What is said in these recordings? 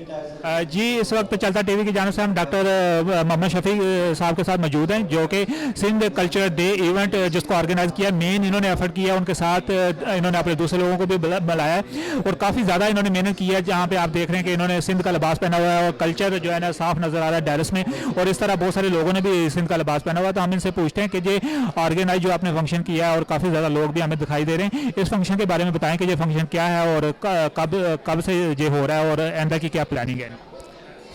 जी इस वक्त चलता टीवी की जानिब से हम डॉक्टर मोहम्मद शफी साहब के साथ मौजूद हैं, जो कि सिंध कल्चर डे इवेंट जिसको ऑर्गेनाइज किया, मेन इन्होंने एफर्ट किया, उनके साथ इन्होंने अपने दूसरे लोगों को भी बुलाया है और काफ़ी ज़्यादा इन्होंने मेहनत की है। जहाँ पे आप देख रहे हैं कि इन्होंने सिंध का लिबास पहना हुआ है और कल्चर जो है ना साफ नज़र आ रहा है डेरस में, और इस तरह बहुत सारे लोगों ने भी सिंध का लिबास पहना हुआ है। तो हम इनसे पूछते हैं कि ये ऑर्गेनाइज जो आपने फंक्शन किया है और काफ़ी ज़्यादा लोग भी हमें दिखाई दे रहे हैं, इस फंक्शन के बारे में बताएं कि ये फंक्शन क्या है और कब से ये हो रहा है और आइंदा की क्या प्लानिंग है।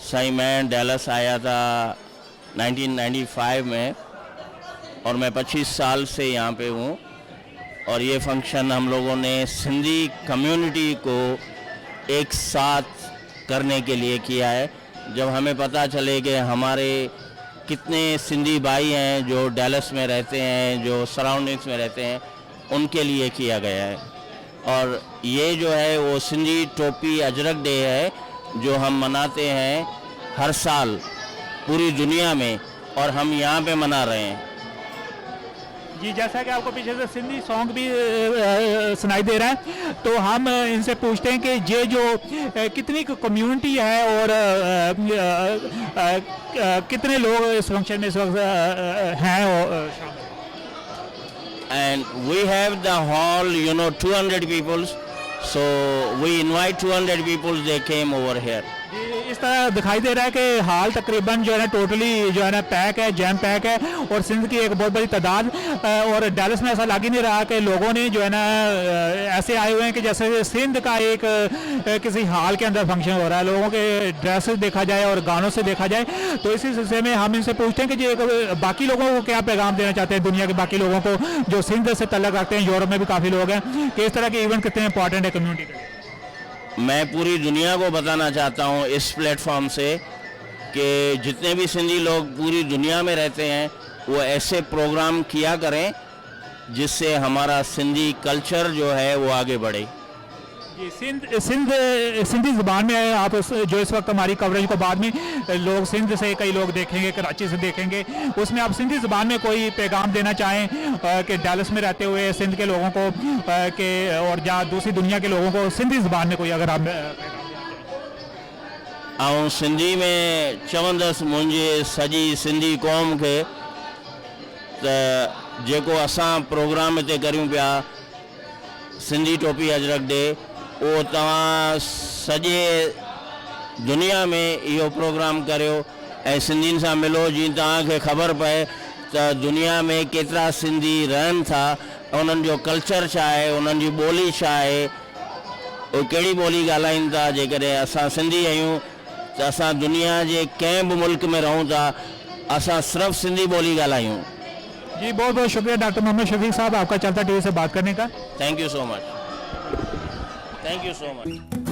सही मैं डैलस आया था 1995 में और मैं 25 साल से यहाँ पे हूँ, और ये फंक्शन हम लोगों ने सिंधी कम्युनिटी को एक साथ करने के लिए किया है। जब हमें पता चले कि हमारे कितने सिंधी भाई हैं जो डैलस में रहते हैं, जो सराउंडिंग्स में रहते हैं, उनके लिए किया गया है। और ये जो है वो सिंधी टोपी अजरक डे है जो हम मनाते हैं हर साल पूरी दुनिया में, और हम यहाँ पे मना रहे हैं। जी जैसा कि आपको पीछे से सिंधी सॉन्ग भी सुनाई दे रहा है, तो हम इनसे पूछते हैं कि ये जो कितनी कम्युनिटी है और कितने लोग इस फंक्शन में इस वक्त हैं। And we have the hall, 200 people. So we invite 200 people, they came over here. इस तरह दिखाई दे रहा है कि हाल तकरीबन जो है ना टोटली जो है ना पैक है, जैम पैक है, और सिंध की एक बहुत बड़ी तादाद, और डैलस में ऐसा लग ही नहीं रहा कि लोगों ने जो है ना ऐसे आए हुए हैं कि जैसे सिंध का एक किसी हाल के अंदर फंक्शन हो रहा है। लोगों के ड्रेसेस देखा जाए और गानों से देखा जाए, तो इसी सिलसिले में हम इनसे पूछते हैं कि जो बाकी लोगों को क्या पैगाम देना चाहते हैं, दुनिया के बाकी लोगों को जो सिंध से तल्लुक़ रखते हैं, यूरोप में भी काफ़ी लोग हैं, कि इस तरह के इवेंट कितने इंपॉर्टेंट है कम्युनिटी के लिए। मैं पूरी दुनिया को बताना चाहता हूँ इस प्लेटफॉर्म से कि जितने भी सिंधी लोग पूरी दुनिया में रहते हैं वो ऐसे प्रोग्राम किया करें जिससे हमारा सिंधी कल्चर जो है वो आगे बढ़े। जी सिंधी ज़ुबान में आप जो इस वक्त हमारी कवरेज को बाद में लोग सिंध से कई लोग देखेंगे, कराची से देखेंगे, उसमें आप सिंधी ज़ुबान में कोई पैगाम देना चाहें कि डैलस में रहते हुए सिंध के लोगों को के और या दूसरी दुनिया के लोगों को सिंधी ज़ुबान में कोई अगर आप ऐं सिंधी में चवंदसि मुंहिंजे सॼी सिंधी क़ौम खे त जेको असां प्रोग्राम हिते करियूं पिया सिंधी टोपी अजरक डे, उहो तव्हां सॼे दुनिया में इहो प्रोग्राम करियो ऐं सिंधियुनि सां मिलो, जीअं तव्हांखे ख़बर पए त दुनिया में केतिरा सिंधी रहनि था, उन्हनि जो कल्चर छा आहे, उन्हनि जी ॿोली छा आहे, उहे कहिड़ी ॿोली ॻाल्हाइनि था। जेकॾहिं असां सिंधी आहियूं त असां दुनिया जे कंहिं बि मुल्क में रहूं था, असां सिर्फ़ु सिंधी ॿोली ॻाल्हायूं। जी बहुत बहुत शुक्रिया डॉक्टर मोहम्मद शफीक साहब आपका चलता टीवी से बात करने का। Thank you so much. Thank you so much.